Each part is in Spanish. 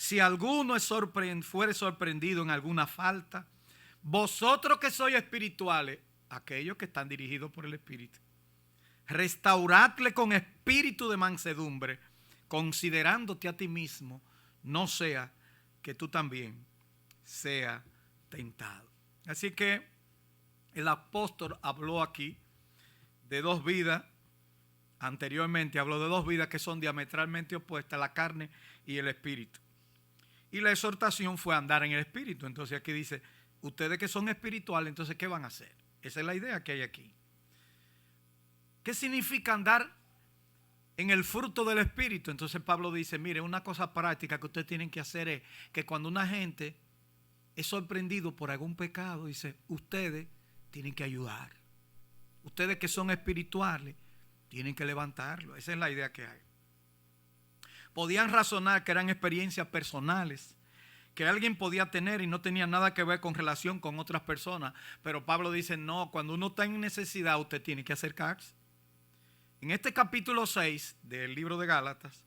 si alguno fuere sorprendido en alguna falta, vosotros que sois espirituales, aquellos que están dirigidos por el Espíritu, restauradle con espíritu de mansedumbre, considerándote a ti mismo, no sea que tú también seas tentado. Así que el apóstol habló aquí de dos vidas. Anteriormente habló de dos vidas que son diametralmente opuestas, la carne y el espíritu. Y la exhortación fue andar en el espíritu. Entonces aquí dice, ustedes que son espirituales, entonces ¿qué van a hacer? Esa es la idea que hay aquí. ¿Qué significa andar en el fruto del espíritu? Entonces Pablo dice, mire, una cosa práctica que ustedes tienen que hacer es que cuando una gente es sorprendido por algún pecado, dice, ustedes tienen que ayudar. Ustedes que son espirituales tienen que levantarlo. Esa es la idea que hay. Podían razonar que eran experiencias personales que alguien podía tener y no tenía nada que ver con relación con otras personas. Pero Pablo dice, no, cuando uno está en necesidad, usted tiene que acercarse. En este capítulo 6 del libro de Gálatas,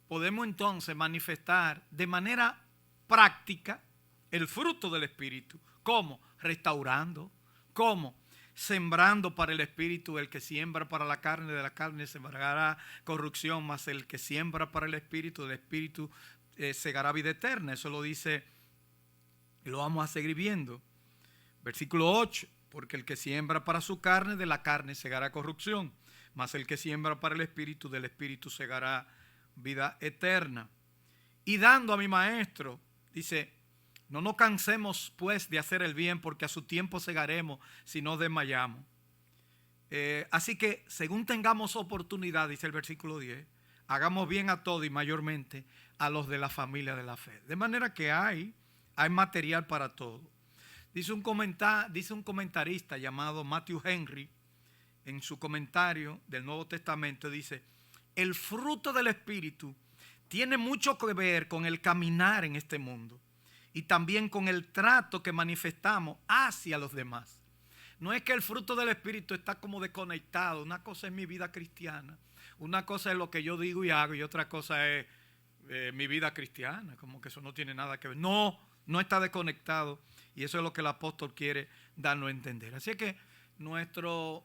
podemos entonces manifestar de manera práctica el fruto del Espíritu. ¿Cómo? Restaurando. ¿Cómo? Sembrando para el Espíritu. El que siembra para la carne, de la carne sembrará corrupción, mas el que siembra para el Espíritu, del Espíritu segará vida eterna. Eso lo dice, y lo vamos a seguir viendo. Versículo 8, porque el que siembra para su carne, de la carne segará corrupción, mas el que siembra para el Espíritu, del Espíritu segará vida eterna. Y dando a mi maestro, dice, no nos cansemos pues de hacer el bien, porque a su tiempo segaremos si no desmayamos. Así que según tengamos oportunidad, dice el versículo 10, hagamos bien a todos y mayormente a los de la familia de la fe. De manera que hay material para todo. Dice un comentarista llamado Matthew Henry, en su comentario del Nuevo Testamento, dice, el fruto del Espíritu tiene mucho que ver con el caminar en este mundo y también con el trato que manifestamos hacia los demás. No es que el fruto del Espíritu está como desconectado. Una cosa es mi vida cristiana, una cosa es lo que yo digo y hago, y otra cosa es mi vida cristiana, como que eso no tiene nada que ver. No está desconectado, y eso es lo que el apóstol quiere darnos a entender. Así que nuestro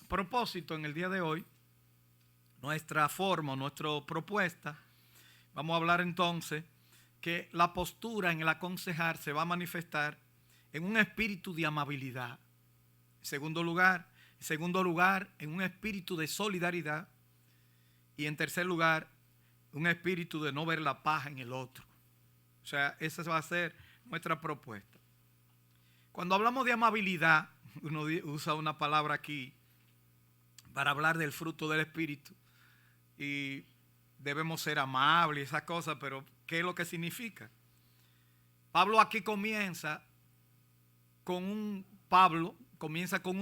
propósito en el día de hoy, nuestra forma, nuestra propuesta, vamos a hablar entonces que la postura en el aconsejar se va a manifestar en un espíritu de amabilidad. En segundo lugar, en un espíritu de solidaridad. Y en tercer lugar, un espíritu de no ver la paja en el otro. O sea, esa va a ser nuestra propuesta. Cuando hablamos de amabilidad, uno usa una palabra aquí para hablar del fruto del espíritu. Y debemos ser amables y esas cosas, pero ¿qué es lo que significa? Pablo aquí comienza con un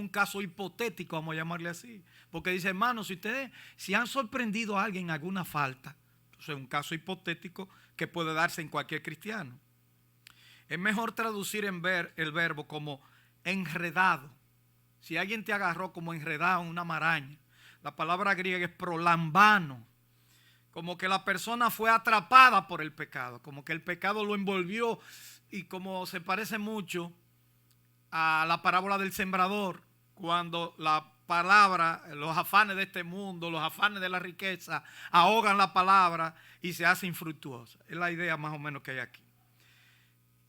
caso hipotético, vamos a llamarle así. Porque dice, hermanos, si ustedes han sorprendido a alguien en alguna falta, entonces es un caso hipotético que puede darse en cualquier cristiano. Es mejor traducir el verbo como enredado. Si alguien te agarró como enredado en una maraña, la palabra griega es prolambano. Como que la persona fue atrapada por el pecado, como que el pecado lo envolvió, y como se parece mucho a la parábola del sembrador, cuando la palabra, los afanes de este mundo, los afanes de la riqueza, ahogan la palabra y se hace infructuosa. Es la idea más o menos que hay aquí.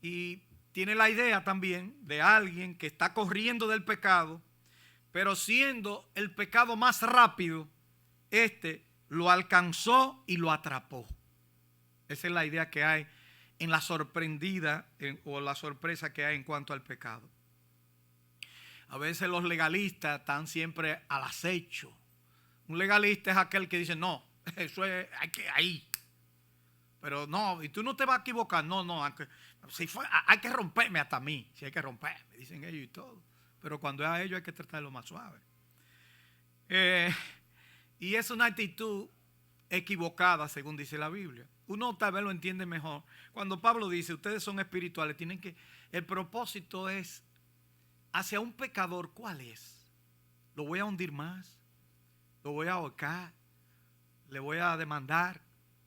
Y tiene la idea también de alguien que está corriendo del pecado, pero siendo el pecado más rápido, lo alcanzó y lo atrapó. Esa es la idea que hay en la sorprendida o la sorpresa que hay en cuanto al pecado. A veces los legalistas están siempre al acecho. Un legalista es aquel que dice, no, eso es ahí. Pero no, y tú no te vas a equivocar. No, hay que romperme hasta a mí. Si hay que romperme, dicen ellos y todo. Pero cuando es a ellos hay que tratarlo más suave. Y es una actitud equivocada, según dice la Biblia. Uno tal vez lo entiende mejor. Cuando Pablo dice, ustedes son espirituales, el propósito es hacia un pecador. ¿Cuál es? ¿Lo voy a hundir más? ¿Lo voy a ahorcar? ¿Le voy a demandar?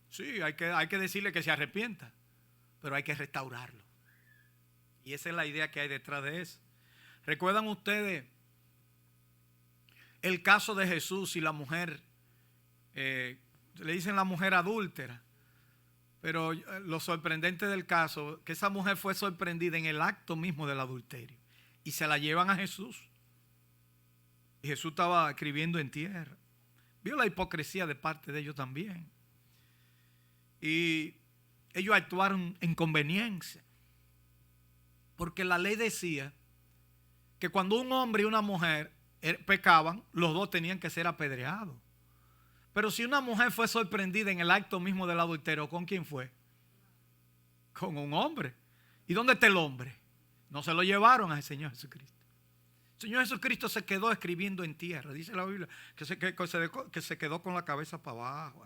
Sí, hay que decirle que se arrepienta. pero hay que restaurarlo. Y esa es la idea que hay detrás de eso. ¿Recuerdan ustedes el caso de Jesús y la mujer? Le dicen la mujer adúltera. Pero lo sorprendente del caso, que esa mujer fue sorprendida en el acto mismo del adulterio. Y se la llevan a Jesús. Y Jesús estaba escribiendo en tierra. Vio la hipocresía de parte de ellos también. Y ellos actuaron en conveniencia. Porque la ley decía que cuando un hombre y una mujer pecaban, los dos tenían que ser apedreados. Pero si una mujer fue sorprendida en el acto mismo del adulterio, ¿con quién fue? Con un hombre. ¿Y dónde está el hombre? No se lo llevaron al Señor Jesucristo. El Señor Jesucristo se quedó escribiendo en tierra. Dice la Biblia que se quedó con la cabeza para abajo.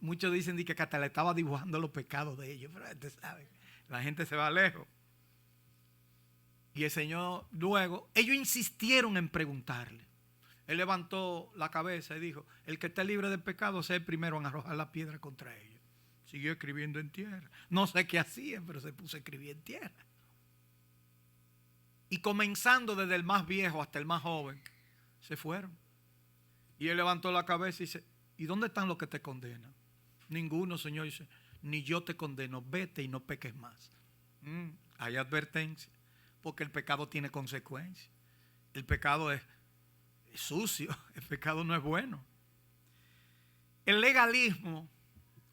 Muchos dicen que hasta le estaba dibujando los pecados de ellos. Pero usted sabe, la gente se va lejos. Y el Señor luego, ellos insistieron en preguntarle. Él levantó la cabeza y dijo: el que esté libre de pecado sea el primero en arrojar la piedra contra ellos. Siguió escribiendo en tierra. No sé qué hacía, pero se puso a escribir en tierra. Y comenzando desde el más viejo hasta el más joven, se fueron. Y él levantó la cabeza y dice: ¿y dónde están los que te condenan? Ninguno, Señor. Dice: ni yo te condeno, vete y no peques más. Hay advertencia, porque el pecado tiene consecuencias. El pecado es sucio, el pecado no es bueno. El legalismo,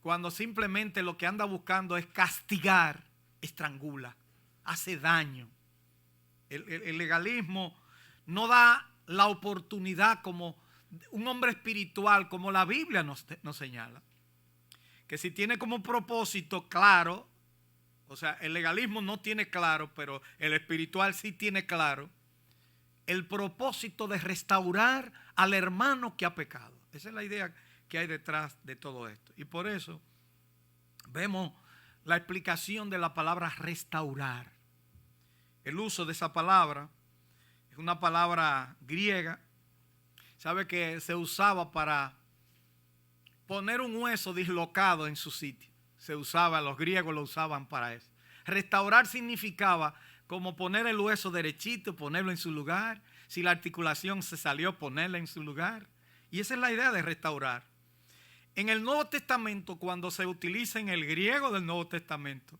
cuando simplemente lo que anda buscando es castigar, estrangula, hace daño. El legalismo no da la oportunidad como un hombre espiritual, como la Biblia nos señala, que si tiene como propósito claro, o sea, el legalismo no tiene claro, pero el espiritual sí tiene claro el propósito de restaurar al hermano que ha pecado. Esa es la idea que hay detrás de todo esto. Y por eso vemos la explicación de la palabra restaurar. El uso de esa palabra es una palabra griega. Sabe que se usaba para poner un hueso dislocado en su sitio. Se usaba, los griegos lo usaban para eso. Restaurar significaba como poner el hueso derechito, ponerlo en su lugar. Si la articulación se salió, ponerla en su lugar. Y esa es la idea de restaurar. En el Nuevo Testamento, cuando se utiliza en el griego del Nuevo Testamento,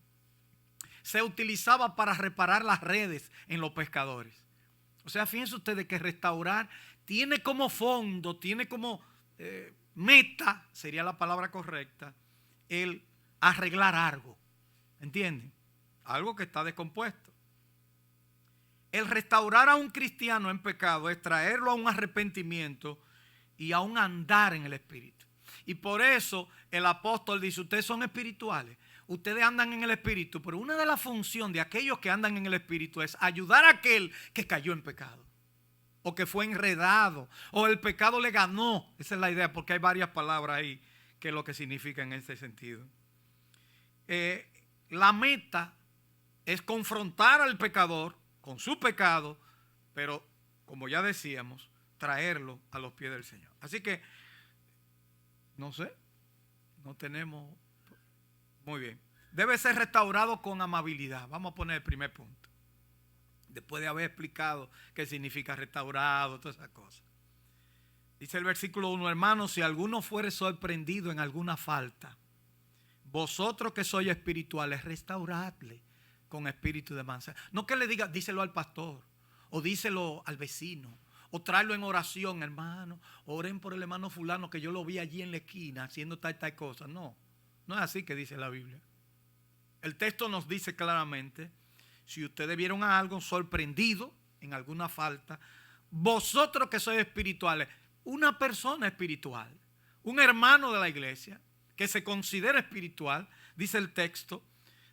se utilizaba para reparar las redes en los pescadores. O sea, fíjense ustedes que restaurar tiene como fondo, tiene como meta, sería la palabra correcta, el arreglar algo. ¿Entienden? Algo que está descompuesto. El restaurar a un cristiano en pecado es traerlo a un arrepentimiento y a un andar en el Espíritu. Y por eso el apóstol dice: ustedes son espirituales, ustedes andan en el Espíritu, pero una de las funciones de aquellos que andan en el Espíritu es ayudar a aquel que cayó en pecado, o que fue enredado, o el pecado le ganó. Esa es la idea, porque hay varias palabras ahí que es lo que significa en ese sentido. La meta es confrontar al pecador con su pecado, pero como ya decíamos, traerlo a los pies del Señor. Así que, no sé, no tenemos... Muy bien. Debe ser restaurado con amabilidad. Vamos a poner el primer punto. Después de haber explicado qué significa restaurado, todas esas cosas. Dice el versículo 1: hermanos, si alguno fuere sorprendido en alguna falta, vosotros que sois espirituales, restauradle con espíritu de mansedumbre. No que le diga, díselo al pastor, o díselo al vecino, o tráelo en oración: hermano, oren por el hermano fulano que yo lo vi allí en la esquina haciendo tal cosa. No, no es así que dice la Biblia. El texto nos dice claramente: si ustedes vieron a algo sorprendido en alguna falta, vosotros que sois espirituales, una persona espiritual, un hermano de la iglesia que se considera espiritual, dice el texto,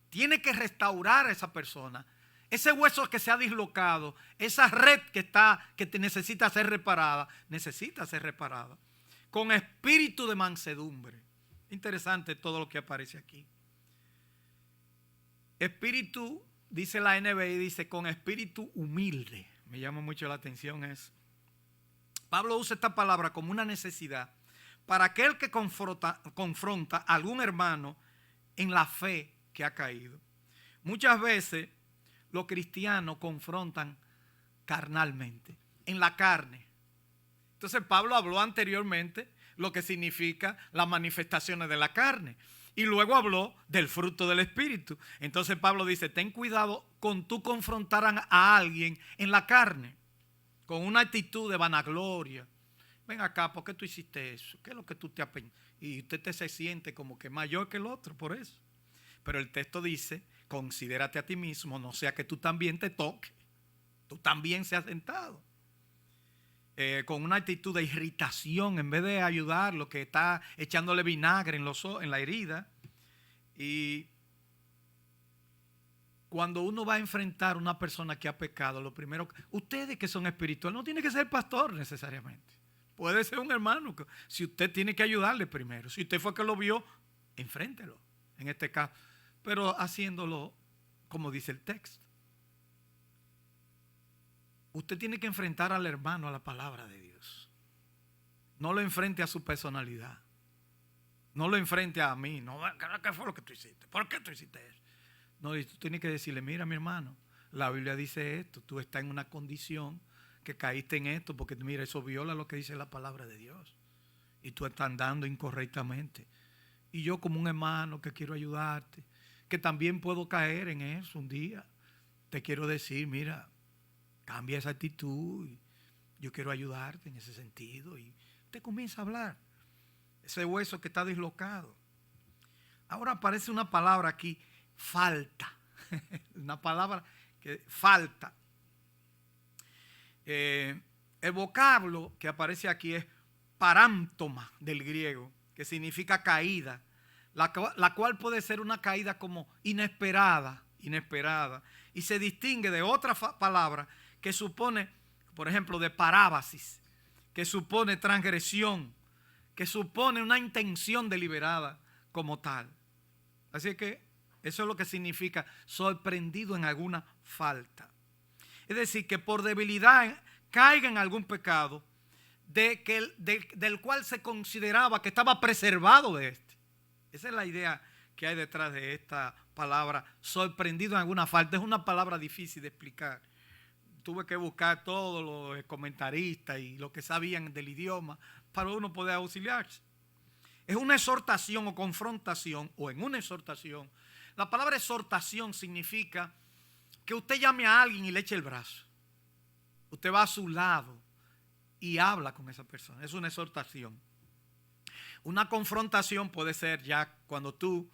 tiene que restaurar a esa persona. Ese hueso que se ha dislocado, esa red que necesita ser reparada con espíritu de mansedumbre. Interesante todo lo que aparece aquí. Espíritu, dice la NBI, dice con espíritu humilde. Me llama mucho la atención eso. Pablo usa esta palabra como una necesidad para aquel que confronta a algún hermano en la fe que ha caído. Muchas veces los cristianos confrontan carnalmente, en la carne. Entonces Pablo habló anteriormente lo que significa las manifestaciones de la carne. Y luego habló del fruto del Espíritu. Entonces Pablo dice, ten cuidado con tú confrontar a alguien en la carne, con una actitud de vanagloria. Ven acá, ¿por qué tú hiciste eso? ¿Qué es lo que tú te apenas? Y usted se siente como que mayor que el otro por eso. Pero el texto dice, considérate a ti mismo, no sea que tú también te toques. Tú también seas tentado. Con una actitud de irritación en vez de ayudarlo, que está echándole vinagre en la herida. Y cuando uno va a enfrentar a una persona que ha pecado, lo primero, ustedes que son espirituales, no tiene que ser pastor necesariamente. Puede ser un hermano. Si usted tiene que ayudarle primero. Si usted fue que lo vio, enfréntelo, en este caso. Pero haciéndolo como dice el texto. Usted tiene que enfrentar al hermano a la palabra de Dios. No lo enfrente a su personalidad. No lo enfrente a mí. No, ¿qué fue lo que tú hiciste? ¿Por qué tú hiciste eso? No, tú tienes que decirle, mira mi hermano, la Biblia dice esto. Tú estás en una condición que caíste en esto porque mira, eso viola lo que dice la palabra de Dios. Y tú estás andando incorrectamente. Y yo como un hermano que quiero ayudarte, que también puedo caer en eso un día, te quiero decir, mira, cambia esa actitud, yo quiero ayudarte en ese sentido. Y usted comienza a hablar. Ese hueso que está dislocado. Ahora aparece una palabra aquí, falta. Una palabra que falta. El vocablo que aparece aquí es parántoma del griego, que significa caída, la cual puede ser una caída como inesperada, y se distingue de otra palabra que supone, por ejemplo, de parábasis, que supone transgresión, que supone una intención deliberada como tal. Así que eso es lo que significa sorprendido en alguna falta. Es decir, que por debilidad caiga en algún pecado del cual se consideraba que estaba preservado de este. Esa es la idea que hay detrás de esta palabra, sorprendido en alguna falta. Es una palabra difícil de explicar. Tuve que buscar todos los comentaristas y los que sabían del idioma para uno poder auxiliarse. Es una exhortación o confrontación, o en una exhortación. La palabra exhortación significa que usted llame a alguien y le eche el brazo. Usted va a su lado y habla con esa persona. Es una exhortación. Una confrontación puede ser ya cuando tú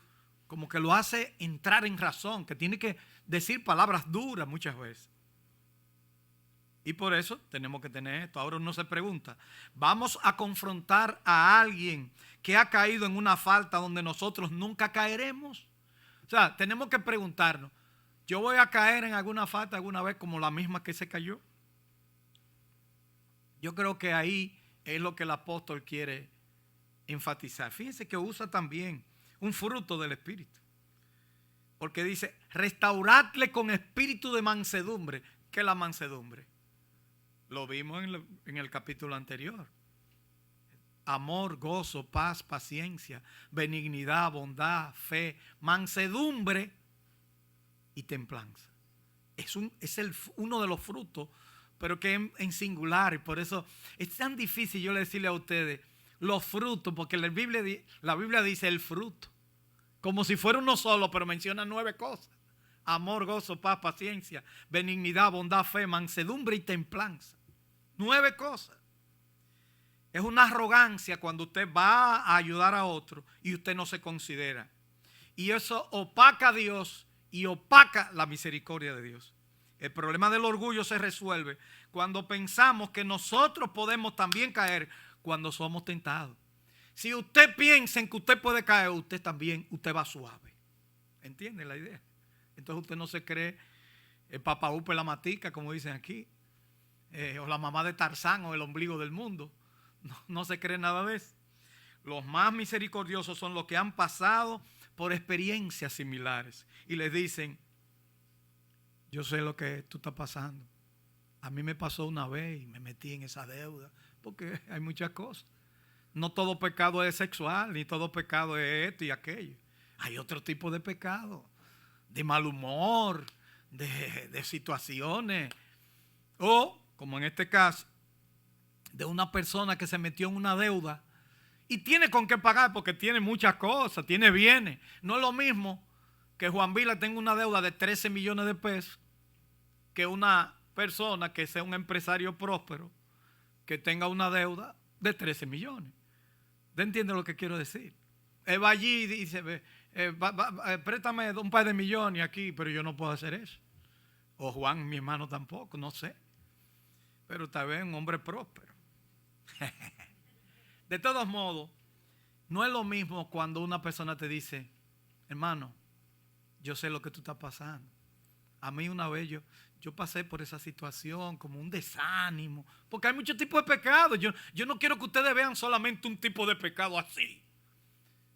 como que lo hace entrar en razón, que tiene que decir palabras duras muchas veces. Y por eso tenemos que tener esto. Ahora uno se pregunta, ¿vamos a confrontar a alguien que ha caído en una falta donde nosotros nunca caeremos? O sea, tenemos que preguntarnos, ¿yo voy a caer en alguna falta alguna vez como la misma que se cayó? Yo creo que ahí es lo que el apóstol quiere enfatizar. Fíjense que usa también un fruto del Espíritu. Porque dice, restauradle con espíritu de mansedumbre. ¿Qué es la mansedumbre? Lo vimos en el capítulo anterior. Amor, gozo, paz, paciencia, benignidad, bondad, fe, mansedumbre y templanza. Es uno de los frutos, pero que en singular. Y por eso es tan difícil yo decirle a ustedes los frutos, porque la Biblia dice el fruto, como si fuera uno solo, pero menciona 9 cosas. Amor, gozo, paz, paciencia, benignidad, bondad, fe, mansedumbre y templanza. 9 cosas. Es una arrogancia cuando usted va a ayudar a otro y usted no se considera. Y eso opaca a Dios y opaca la misericordia de Dios. El problema del orgullo se resuelve cuando pensamos que nosotros podemos también caer cuando somos tentados. Si usted piensa en que usted puede caer, usted va suave. ¿Entiende la idea? Entonces usted no se cree el papaúpe la matica, como dicen aquí, o la mamá de Tarzán o el ombligo del mundo. No se cree nada de eso. Los más misericordiosos son los que han pasado por experiencias similares y les dicen, yo sé lo que tú estás pasando. A mí me pasó una vez y me metí en esa deuda, porque hay muchas cosas. No todo pecado es sexual, ni todo pecado es esto y aquello. Hay otro tipo de pecado, de mal humor, de situaciones, o, como en este caso, de una persona que se metió en una deuda y tiene con qué pagar porque tiene muchas cosas, tiene bienes. No es lo mismo que Juan Vila tenga una deuda de 13 millones de pesos que una persona que sea un empresario próspero que tenga una deuda de 13 millones. ¿Usted entiende lo que quiero decir? Él va allí y dice, préstame un par de millones aquí, pero yo no puedo hacer eso. O Juan, mi hermano, tampoco, no sé. Pero tal vez un hombre próspero. De todos modos, no es lo mismo cuando una persona te dice, hermano, yo sé lo que tú estás pasando. A mí una vez yo pasé por esa situación como un desánimo, porque hay muchos tipos de pecados. Yo no quiero que ustedes vean solamente un tipo de pecado así,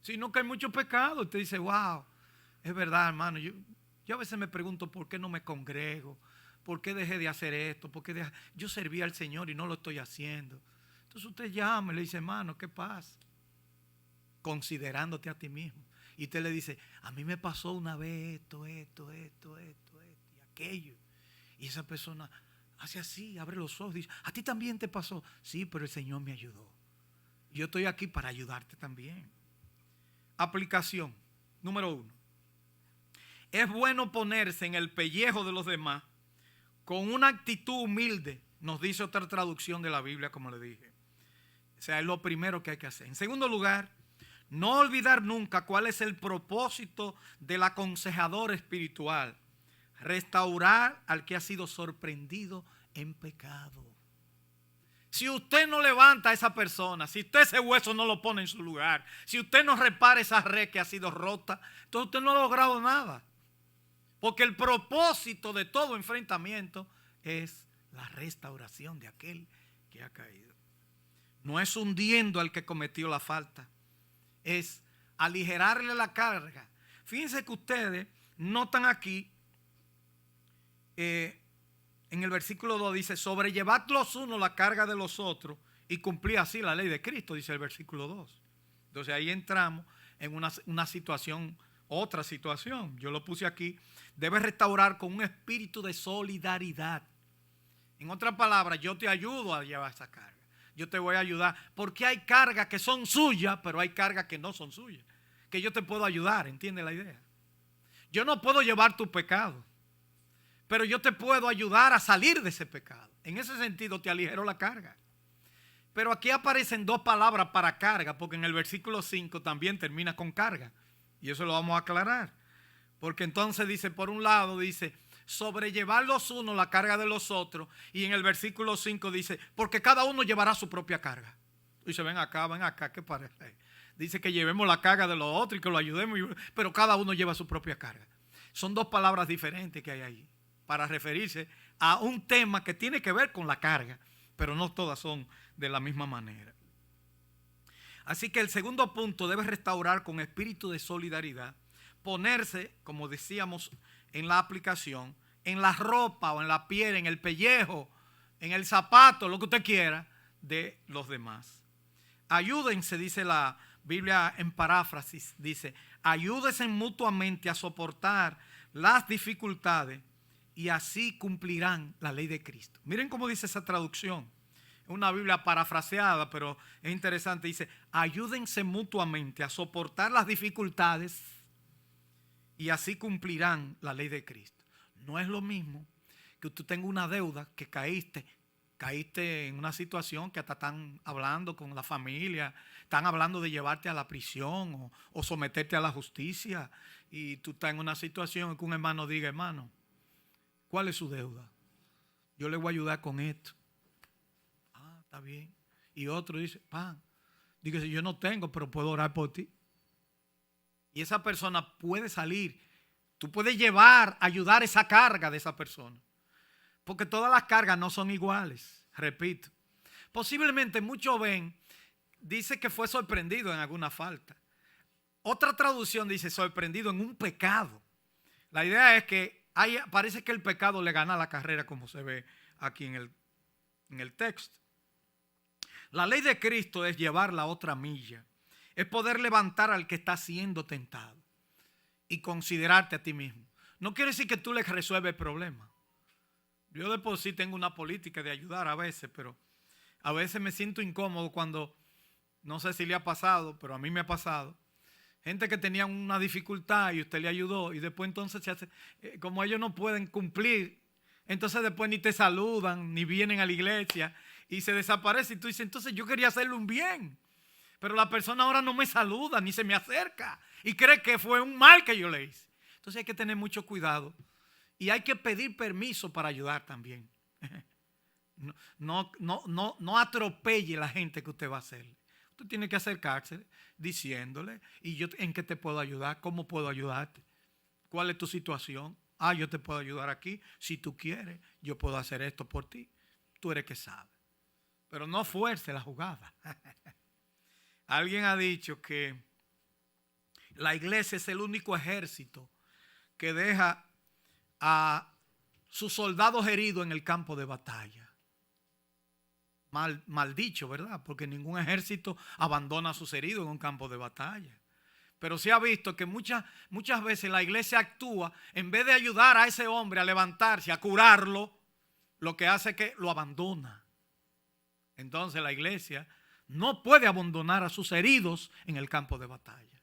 sino que hay muchos pecados. Usted dice, wow, es verdad, hermano. Yo a veces me pregunto por qué no me congrego, por qué dejé de hacer esto, yo serví al Señor y no lo estoy haciendo. Entonces usted llama y le dice, hermano, ¿qué pasa? Considerándote a ti mismo. Y usted le dice, a mí me pasó una vez esto y aquello. Y esa persona hace así, abre los ojos y dice, ¿a ti también te pasó? Sí, pero el Señor me ayudó. Yo estoy aquí para ayudarte también. Aplicación número 1. Es bueno ponerse en el pellejo de los demás con una actitud humilde, nos dice otra traducción de la Biblia, como le dije. O sea, es lo primero que hay que hacer. En segundo lugar, no olvidar nunca cuál es el propósito del aconsejador espiritual. Restaurar al que ha sido sorprendido en pecado. Si usted no levanta a esa persona, si usted ese hueso no lo pone en su lugar, si usted no repara esa red que ha sido rota, entonces usted no ha logrado nada. Porque el propósito de todo enfrentamiento es la restauración de aquel que ha caído. No es hundiendo al que cometió la falta, es aligerarle la carga. Fíjense que ustedes notan aquí, en el versículo 2 dice, sobrellevad los unos la carga de los otros y cumplid así la ley de Cristo, dice el versículo 2. Entonces ahí entramos en una situación, otra situación. Yo lo puse aquí, debes restaurar con un espíritu de solidaridad. En otras palabras, yo te ayudo a llevar esa carga. Yo te voy a ayudar, porque hay cargas que son suyas, pero hay cargas que no son suyas, que yo te puedo ayudar, ¿entiendes la idea? Yo no puedo llevar tu pecado, pero yo te puedo ayudar a salir de ese pecado. En ese sentido te aligero la carga. Pero aquí aparecen dos palabras para carga, porque en el versículo 5 también termina con carga, y eso lo vamos a aclarar. Porque entonces dice, por un lado dice, sobrellevar los unos la carga de los otros. Y en el versículo 5 dice, porque cada uno llevará su propia carga. Y dice, ven acá, ¿qué parece? Dice que llevemos la carga de los otros y que lo ayudemos, pero cada uno lleva su propia carga. Son dos palabras diferentes que hay ahí para referirse a un tema que tiene que ver con la carga, pero no todas son de la misma manera. Así que el segundo punto, debe restaurar con espíritu de solidaridad, ponerse, como decíamos en la aplicación, en la ropa o en la piel, en el pellejo, en el zapato, lo que usted quiera, de los demás. Ayúdense, dice la Biblia en paráfrasis, dice, ayúdense mutuamente a soportar las dificultades y así cumplirán la ley de Cristo. Miren cómo dice esa traducción. Es una Biblia parafraseada, pero es interesante. Dice, ayúdense mutuamente a soportar las dificultades y así cumplirán la ley de Cristo. No es lo mismo que usted tenga una deuda, que caíste en una situación que hasta están hablando con la familia, están hablando de llevarte a la prisión o someterte a la justicia, y tú estás en una situación en que un hermano diga, hermano, ¿cuál es su deuda? Yo le voy a ayudar con esto. Ah, está bien. Y otro dice, dígase, yo no tengo, pero puedo orar por ti. Y esa persona puede salir. Tú puedes ayudar esa carga de esa persona. Porque todas las cargas no son iguales. Repito. Posiblemente muchos ven, dice que fue sorprendido en alguna falta. Otra traducción dice sorprendido en un pecado. La idea es que parece que el pecado le gana la carrera, como se ve aquí en el texto. La ley de Cristo es llevar la otra milla. Es poder levantar al que está siendo tentado y considerarte a ti mismo. no quiere decir que tú le resuelves el problema. Yo de por sí tengo una política de ayudar a veces, pero a veces me siento incómodo cuando, no sé si le ha pasado, pero a mí me ha pasado, gente que tenía una dificultad y usted le ayudó y después entonces se hace, como ellos no pueden cumplir, entonces después ni te saludan, ni vienen a la iglesia y se desaparece y tú dices, entonces yo quería hacerle un bien, pero la persona ahora no me saluda ni se me acerca y cree que fue un mal que yo le hice. Entonces hay que tener mucho cuidado y hay que pedir permiso para ayudar también. No atropelle a la gente que usted va a hacerle. Usted tiene que acercarse diciéndole, ¿y yo en qué te puedo ayudar? ¿Cómo puedo ayudarte? ¿Cuál es tu situación? Yo te puedo ayudar aquí. Si tú quieres, yo puedo hacer esto por ti. Tú eres que sabe. Pero no fuerce la jugada. Alguien ha dicho que la iglesia es el único ejército que deja a sus soldados heridos en el campo de batalla. Mal dicho, ¿verdad? Porque ningún ejército abandona a sus heridos en un campo de batalla. Pero se ha visto que muchas veces la iglesia actúa, en vez de ayudar a ese hombre a levantarse, a curarlo, lo que hace es que lo abandona. Entonces la iglesia no puede abandonar a sus heridos en el campo de batalla.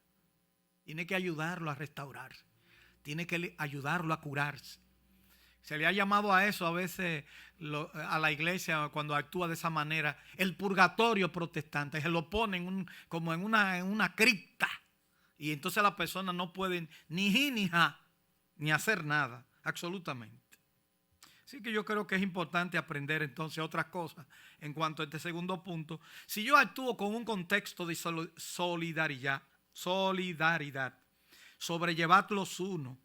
Tiene que ayudarlo a restaurarse. Tiene que ayudarlo a curarse. Se le ha llamado a eso a veces a la iglesia cuando actúa de esa manera el purgatorio protestante. Se lo ponen como en una cripta y entonces las personas no pueden ni ir ni hacer nada, absolutamente. Así que yo creo que es importante aprender entonces otras cosas en cuanto a este segundo punto. Si yo actúo con un contexto de solidaridad, sobrellevar los unos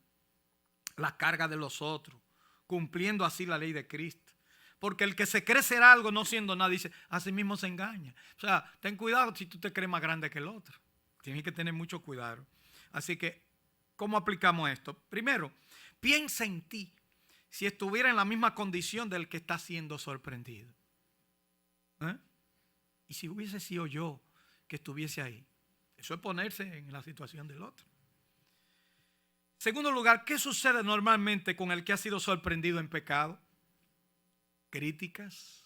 la carga de los otros, cumpliendo así la ley de Cristo. Porque el que se cree ser algo no siendo nada, dice, así mismo se engaña. O sea, ten cuidado si tú te crees más grande que el otro. Tienes que tener mucho cuidado. Así que, ¿cómo aplicamos esto? Primero, piensa en ti si estuviera en la misma condición del que está siendo sorprendido. Y si hubiese sido yo que estuviese ahí. Eso es ponerse en la situación del otro. Segundo lugar, ¿qué sucede normalmente con el que ha sido sorprendido en pecado? Críticas,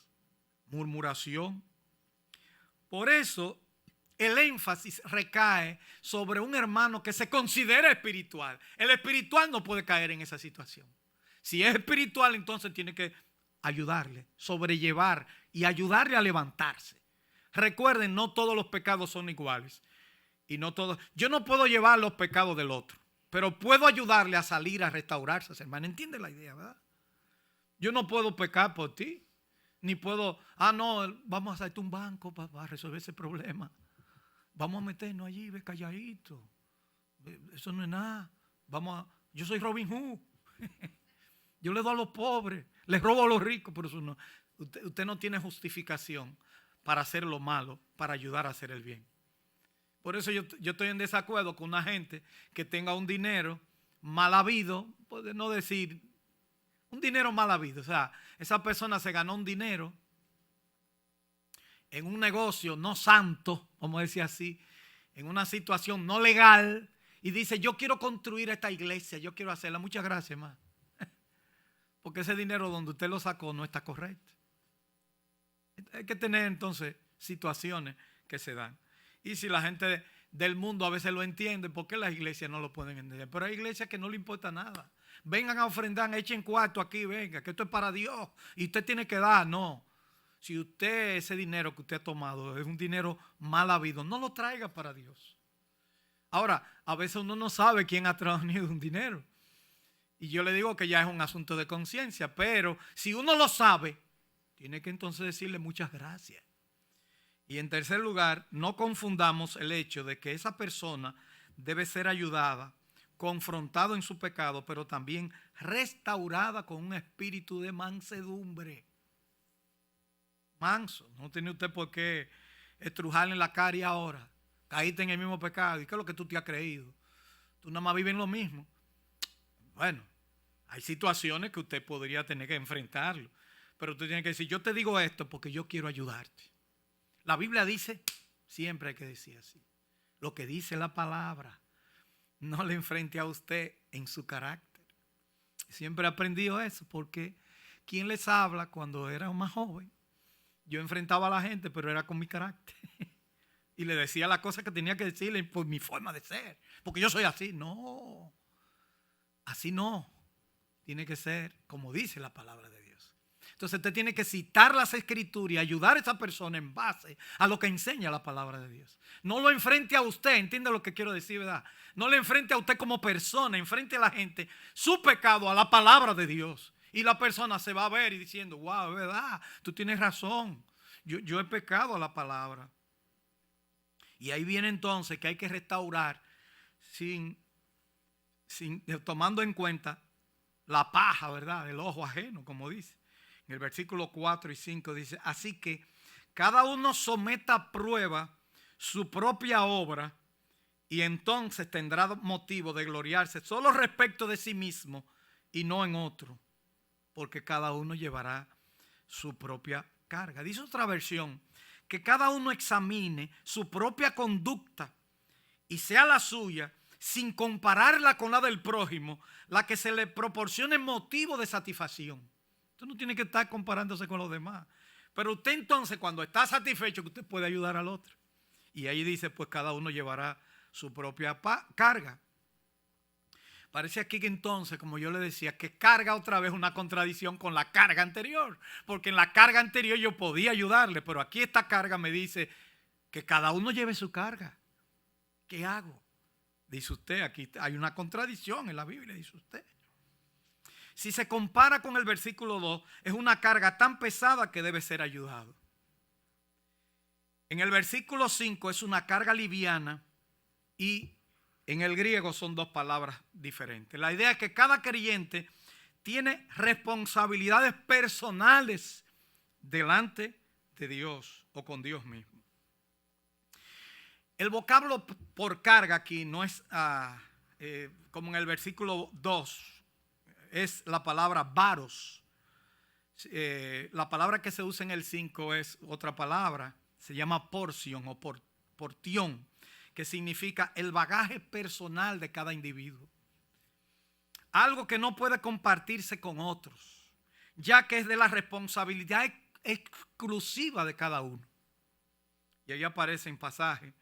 murmuración. Por eso el énfasis recae sobre un hermano que se considera espiritual. El espiritual no puede caer en esa situación. Si es espiritual, entonces tiene que ayudarle, sobrellevar y ayudarle a levantarse. Recuerden, no todos los pecados son iguales. Y no todos. Yo no puedo llevar los pecados del otro, pero puedo ayudarle a salir, a restaurarse, hermano. ¿Entiende la idea, verdad? Yo no puedo pecar por ti, ni puedo, no, vamos a hacerte un banco para resolver ese problema. Vamos a meternos allí, ve calladito. Eso no es nada. Yo soy Robin Hood. Yo le doy a los pobres, les robo a los ricos, pero eso no. Usted no tiene justificación para hacer lo malo, para ayudar a hacer el bien. Por eso yo estoy en desacuerdo con una gente que tenga un dinero mal habido, puede no decir, un dinero mal habido. O sea, esa persona se ganó un dinero en un negocio no santo, vamos a decir así, en una situación no legal, y dice, yo quiero construir esta iglesia, yo quiero hacerla. Muchas gracias, hermano. Porque ese dinero donde usted lo sacó no está correcto. Hay que tener entonces situaciones que se dan. Y si la gente del mundo a veces lo entiende, ¿por qué las iglesias no lo pueden entender? Pero hay iglesias que no le importa nada. Vengan a ofrendar, echen cuarto aquí, venga, que esto es para Dios y usted tiene que dar. No. Si usted, ese dinero que usted ha tomado es un dinero mal habido, no lo traiga para Dios. Ahora, a veces uno no sabe quién ha traído un dinero. Y yo le digo que ya es un asunto de conciencia, pero si uno lo sabe, tiene que entonces decirle muchas gracias. Y en tercer lugar, no confundamos el hecho de que esa persona debe ser ayudada, confrontada en su pecado, pero también restaurada con un espíritu de mansedumbre. Manso, no tiene usted por qué estrujarle en la cara y ahora caíste en el mismo pecado. ¿Y qué es lo que tú te has creído? Tú nada más vives en lo mismo. Bueno, hay situaciones que usted podría tener que enfrentarlo, pero usted tiene que decir, yo te digo esto porque yo quiero ayudarte. La Biblia dice, siempre hay que decir así, lo que dice la palabra. No le enfrente a usted en su carácter. Siempre he aprendido eso, porque ¿quién les habla cuando era más joven? Yo enfrentaba a la gente, pero era con mi carácter. Y le decía las cosas que tenía que decirle por mi forma de ser. Porque yo soy así. No, así no. Tiene que ser como dice la palabra de Dios. Entonces usted tiene que citar las escrituras y ayudar a esa persona en base a lo que enseña la palabra de Dios. No lo enfrente a usted, entiende lo que quiero decir, ¿verdad? No le enfrente a usted como persona, enfrente a la gente su pecado a la palabra de Dios. Y la persona se va a ver y diciendo, wow, es verdad, tú tienes razón. Yo he pecado a la palabra. Y ahí viene entonces que hay que restaurar tomando en cuenta la paja, ¿verdad? El ojo ajeno, como dice. En el versículo 4 y 5 dice, así que cada uno someta a prueba su propia obra y entonces tendrá motivo de gloriarse solo respecto de sí mismo y no en otro, porque cada uno llevará su propia carga. Dice otra versión, que cada uno examine su propia conducta y sea la suya, sin compararla con la del prójimo, la que se le proporcione motivo de satisfacción. Usted no tiene que estar comparándose con los demás. Pero usted entonces, cuando está satisfecho, que usted puede ayudar al otro. Y ahí dice, pues cada uno llevará su propia carga. Parece aquí que entonces, como yo le decía, que carga otra vez una contradicción con la carga anterior. Porque en la carga anterior yo podía ayudarle, pero aquí esta carga me dice que cada uno lleve su carga. ¿Qué hago? Dice usted, aquí hay una contradicción en la Biblia, dice usted. Si se compara con el versículo 2, es una carga tan pesada que debe ser ayudado. En el versículo 5 es una carga liviana y en el griego son dos palabras diferentes. La idea es que cada creyente tiene responsabilidades personales delante de Dios o con Dios mismo. El vocablo por carga aquí no es como en el versículo 2, es la palabra varos. La palabra que se usa en el 5 es otra palabra, se llama porción o portión, que significa el bagaje personal de cada individuo. Algo que no puede compartirse con otros, ya que es de la responsabilidad exclusiva de cada uno. Y ahí aparece en pasaje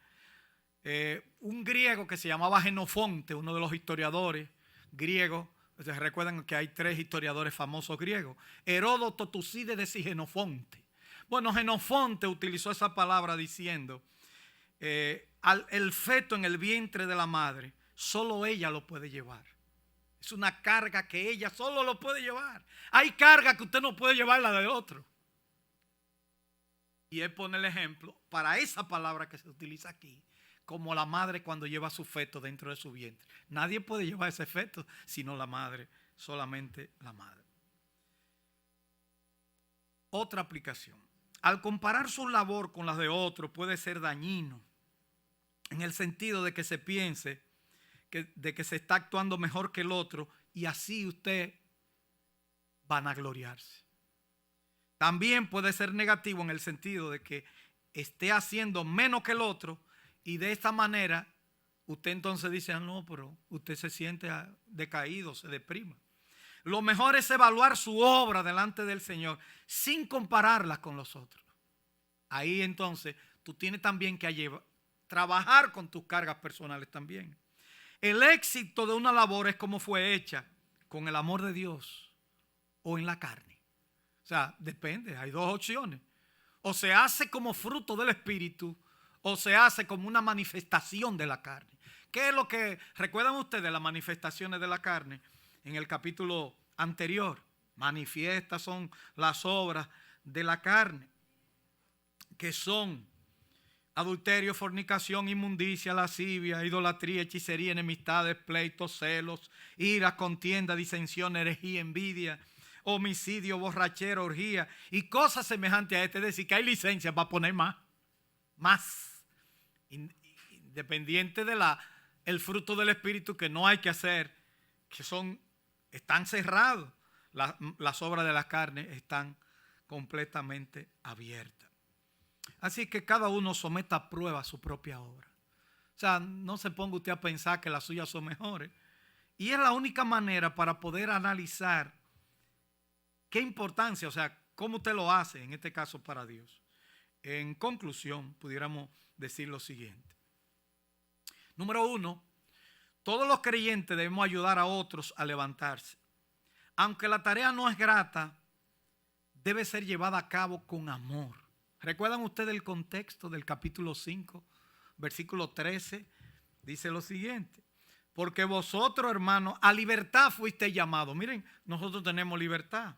un griego que se llamaba Genofonte, uno de los historiadores griegos. Ustedes recuerdan que hay 3 historiadores famosos griegos: Heródoto, Tucídides y Genofonte. Bueno, Genofonte utilizó esa palabra diciendo, el feto en el vientre de la madre, solo ella lo puede llevar. Es una carga que ella solo lo puede llevar. Hay carga que usted no puede llevar la de otro. Y él pone el ejemplo para esa palabra que se utiliza aquí, como la madre cuando lleva a su feto dentro de su vientre. Nadie puede llevar ese feto sino la madre, solamente la madre. Otra aplicación. Al comparar su labor con las de otro puede ser dañino, en el sentido de que se piense de que se está actuando mejor que el otro y así usted van a gloriarse. También puede ser negativo en el sentido de que esté haciendo menos que el otro y de esta manera usted entonces dice, no, pero usted se siente decaído, se deprima. Lo mejor es evaluar su obra delante del Señor sin compararla con los otros. Ahí entonces tú tienes también que trabajar con tus cargas personales también. El éxito de una labor es como fue hecha, con el amor de Dios o en la carne. O sea, depende, hay 2 opciones. O se hace como fruto del Espíritu o se hace como una manifestación de la carne. ¿Qué es lo que recuerdan ustedes las manifestaciones de la carne? En el capítulo anterior, manifiestas son las obras de la carne, que son adulterio, fornicación, inmundicia, lascivia, idolatría, hechicería, enemistades, pleitos, celos, ira, contienda, disensión, herejía, envidia, homicidio, borrachera, orgía y cosas semejantes a este. Es decir, que hay licencia para poner más, independiente de el fruto del Espíritu, que no hay que hacer, que están cerrados. Las obras de la carne están completamente abiertas. Así que cada uno someta a prueba su propia obra. O sea, no se ponga usted a pensar que las suyas son mejores Y es la única manera para poder analizar qué importancia, o sea, cómo usted lo hace, en este caso para Dios. En conclusión, pudiéramos decir lo siguiente. Número 1, todos los creyentes debemos ayudar a otros a levantarse. Aunque la tarea no es grata, debe ser llevada a cabo con amor. ¿Recuerdan ustedes el contexto del capítulo 5, versículo 13? Dice lo siguiente: porque vosotros, hermanos, a libertad fuisteis llamados. Miren, nosotros tenemos libertad.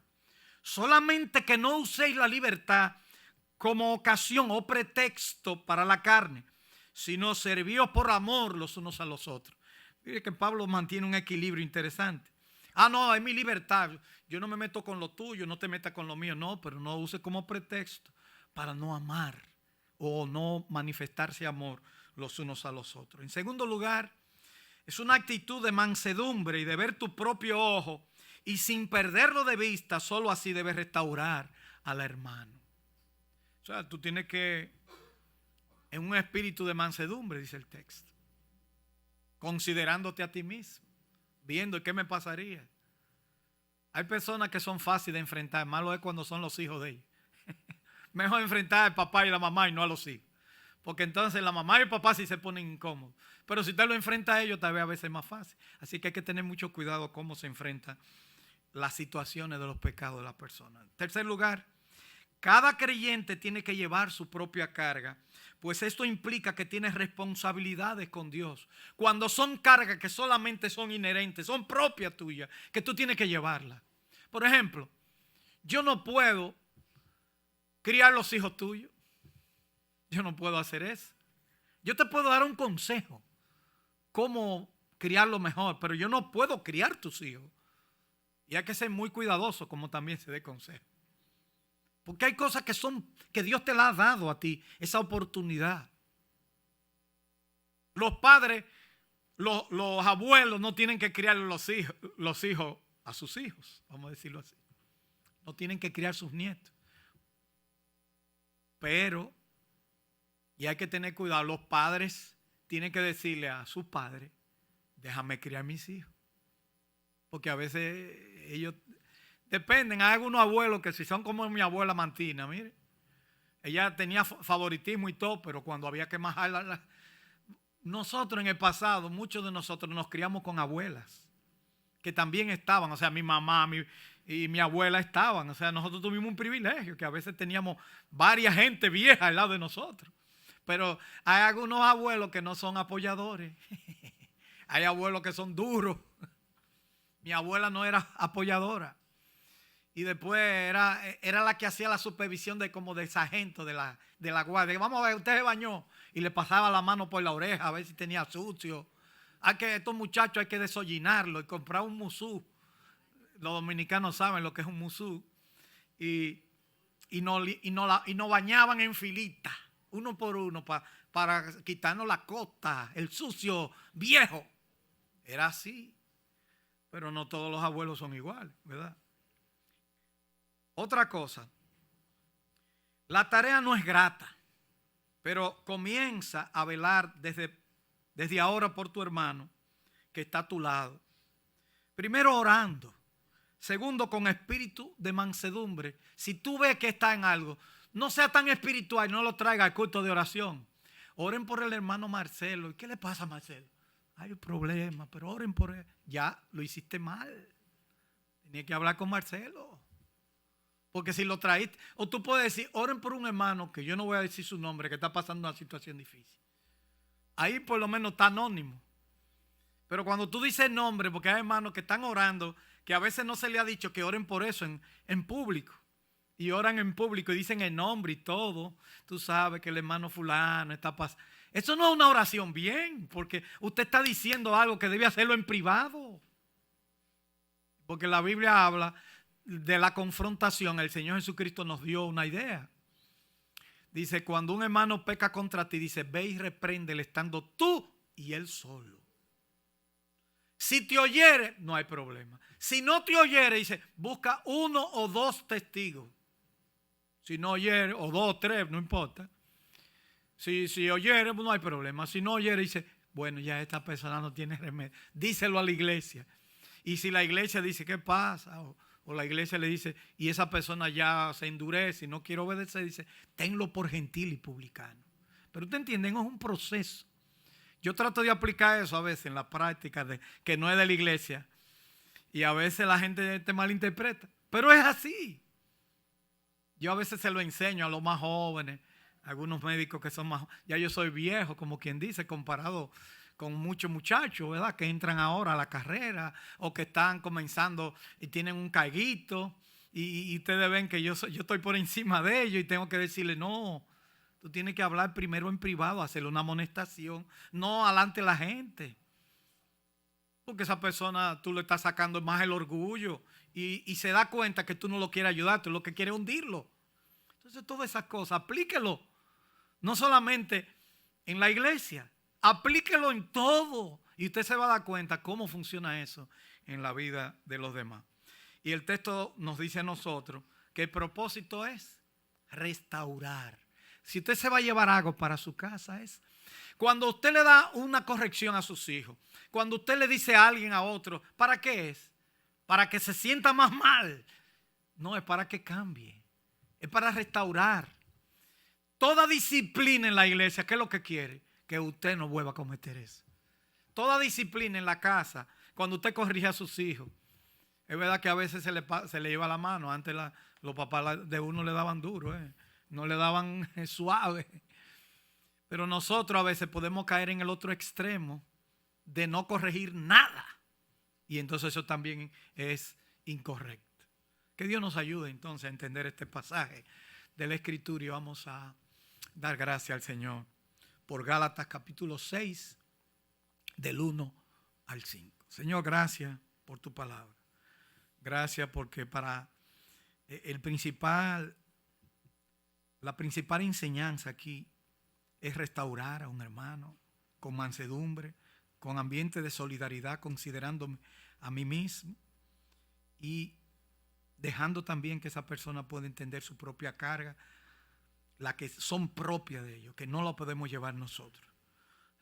Solamente que no uséis la libertad como ocasión o pretexto para la carne, sino servíos por amor los unos a los otros. Mire que Pablo mantiene un equilibrio interesante. No, es mi libertad. Yo no me meto con lo tuyo, no te metas con lo mío. No, pero no use como pretexto para no amar o no manifestarse amor los unos a los otros. En segundo lugar, es una actitud de mansedumbre y de ver tu propio ojo y sin perderlo de vista. Solo así debes restaurar al hermano. O sea, tú tienes que, en un espíritu de mansedumbre, dice el texto, considerándote a ti mismo, viendo qué me pasaría. Hay personas que son fáciles de enfrentar, malo es cuando son los hijos de ellos. Mejor enfrentar al papá y la mamá y no a los hijos, porque entonces la mamá y el papá sí se ponen incómodos. Pero si usted lo enfrenta a ellos, tal vez a veces es más fácil. Así que hay que tener mucho cuidado cómo se enfrentan las situaciones de los pecados de la persona. En tercer lugar, cada creyente tiene que llevar su propia carga, pues esto implica que tienes responsabilidades con Dios. Cuando son cargas que solamente son inherentes, son propias tuyas, que tú tienes que llevarlas. Por ejemplo, yo no puedo criar los hijos tuyos. Yo no puedo hacer eso. Yo te puedo dar un consejo, cómo criarlo mejor, pero yo no puedo criar tus hijos. Y hay que ser muy cuidadoso como también se dé consejo. Porque hay cosas que Dios te la ha dado a ti, esa oportunidad. Los padres, los abuelos no tienen que criar los hijos a sus hijos, vamos a decirlo así. No tienen que criar sus nietos. Pero, y hay que tener cuidado, los padres tienen que decirle a sus padres: déjame criar mis hijos. Porque a veces ellos dependen. Hay algunos abuelos que si son como mi abuela Mantina, mire, ella tenía favoritismo y todo, pero cuando había que majarla, nosotros en el pasado, muchos de nosotros nos criamos con abuelas que también estaban, o sea, mi mamá y mi abuela estaban, o sea, nosotros tuvimos un privilegio que a veces teníamos varias gente vieja al lado de nosotros. Pero hay algunos abuelos que no son apoyadores. Hay abuelos que son duros. Mi abuela no era apoyadora. Y después era la que hacía la supervisión de como de sargento de la guardia. Vamos a ver, usted se bañó. Y le pasaba la mano por la oreja a ver si tenía sucio. Estos muchachos hay que desollinarlos y comprar un musú. Los dominicanos saben lo que es un musú. Y nos bañaban en filita, uno por uno, para quitarnos la cota, el sucio viejo. Era así. Pero no todos los abuelos son iguales, ¿verdad? Otra cosa, la tarea no es grata, pero comienza a velar desde ahora por tu hermano que está a tu lado. Primero orando, segundo con espíritu de mansedumbre. Si tú ves que está en algo, no sea tan espiritual, no lo traiga al culto de oración. Oren por el hermano Marcelo. ¿Y qué le pasa a Marcelo? Hay un problema, pero oren por él. Ya lo hiciste mal. Tenía que hablar con Marcelo. Porque si lo traíste, o tú puedes decir, oren por un hermano, que yo no voy a decir su nombre, que está pasando una situación difícil. Ahí por lo menos está anónimo. Pero cuando tú dices nombre, porque hay hermanos que están orando, que a veces no se le ha dicho que oren por eso en público. Y oran en público y dicen el nombre y todo. Tú sabes que el hermano fulano está pasando. Eso no es una oración bien, porque usted está diciendo algo que debe hacerlo en privado. Porque la Biblia habla de la confrontación. El Señor Jesucristo nos dio una idea. Dice, cuando un hermano peca contra ti, dice, ve y repréndele estando tú y él solo. Si te oyere, no hay problema. Si no te oyere, dice, busca 1 o 2 testigos. Si no oyere, o 2 o 3, no importa. Si oyere, no hay problema. Si no oyere, dice, bueno, ya esta persona no tiene remedio. Díselo a la iglesia. Y si la iglesia dice, ¿qué pasa? O la iglesia le dice, y esa persona ya se endurece y no quiere obedecer, dice, tenlo por gentil y publicano. Pero ustedes entienden, es un proceso. Yo trato de aplicar eso a veces en la práctica, que no es de la iglesia. Y a veces la gente te malinterpreta. Pero es así. Yo a veces se lo enseño a los más jóvenes, a algunos médicos que son más... Ya yo soy viejo, como quien dice, comparado con muchos muchachos, ¿verdad? Que entran ahora a la carrera o que están comenzando y tienen un carguito. Y ustedes ven que yo estoy por encima de ellos y tengo que decirle, no, tú tienes que hablar primero en privado, hacerle una amonestación, no alante de la gente. Porque esa persona tú le estás sacando más el orgullo y se da cuenta que tú no lo quieres ayudar, tú lo que quieres es hundirlo. Entonces todas esas cosas, aplíquelo. No solamente en la iglesia, aplíquelo en todo. Y usted se va a dar cuenta cómo funciona eso en la vida de los demás. Y el texto nos dice a nosotros que el propósito es restaurar. Si usted se va a llevar algo para su casa es cuando usted le da una corrección a sus hijos, cuando usted le dice a alguien a otro, ¿para qué es? Para que se sienta más mal. No, es para que cambie. Es para restaurar. Toda disciplina en la iglesia, ¿qué es lo que quiere? Que usted no vuelva a cometer eso. Toda disciplina en la casa, cuando usted corrige a sus hijos. Es verdad que a veces se le lleva la mano. Antes los papás de uno le daban duro, no le daban suave. Pero nosotros a veces podemos caer en el otro extremo de no corregir nada. Y entonces eso también es incorrecto. Que Dios nos ayude entonces a entender este pasaje de la Escritura y vamos a dar gracias al Señor por Gálatas capítulo 6 del 1 al 5. Señor, gracias por tu palabra. Gracias porque para la principal enseñanza aquí es restaurar a un hermano con mansedumbre, con ambiente de solidaridad, considerándome a mí mismo y dejando también que esa persona pueda entender su propia carga, la que son propias de ellos, que no la podemos llevar nosotros.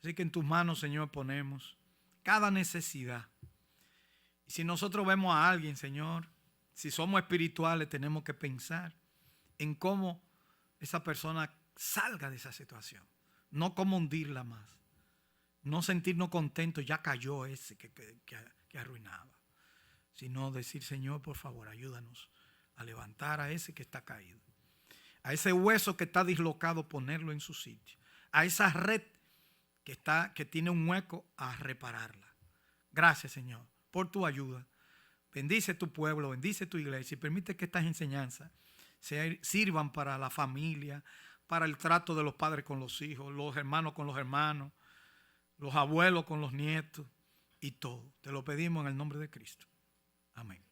Así que en tus manos, Señor, ponemos cada necesidad. Y si nosotros vemos a alguien, Señor, si somos espirituales, tenemos que pensar en cómo esa persona salga de esa situación. No cómo hundirla más. No sentirnos contentos, ya cayó ese que arruinaba. Sino decir, Señor, por favor, ayúdanos a levantar a ese que está caído. A ese hueso que está dislocado, ponerlo en su sitio. A esa red que tiene un hueco, a repararla. Gracias, Señor, por tu ayuda. Bendice tu pueblo, bendice tu iglesia y permite que estas enseñanzas sirvan para la familia, para el trato de los padres con los hijos, los hermanos con los hermanos, los abuelos con los nietos y todo. Te lo pedimos en el nombre de Cristo. Amén.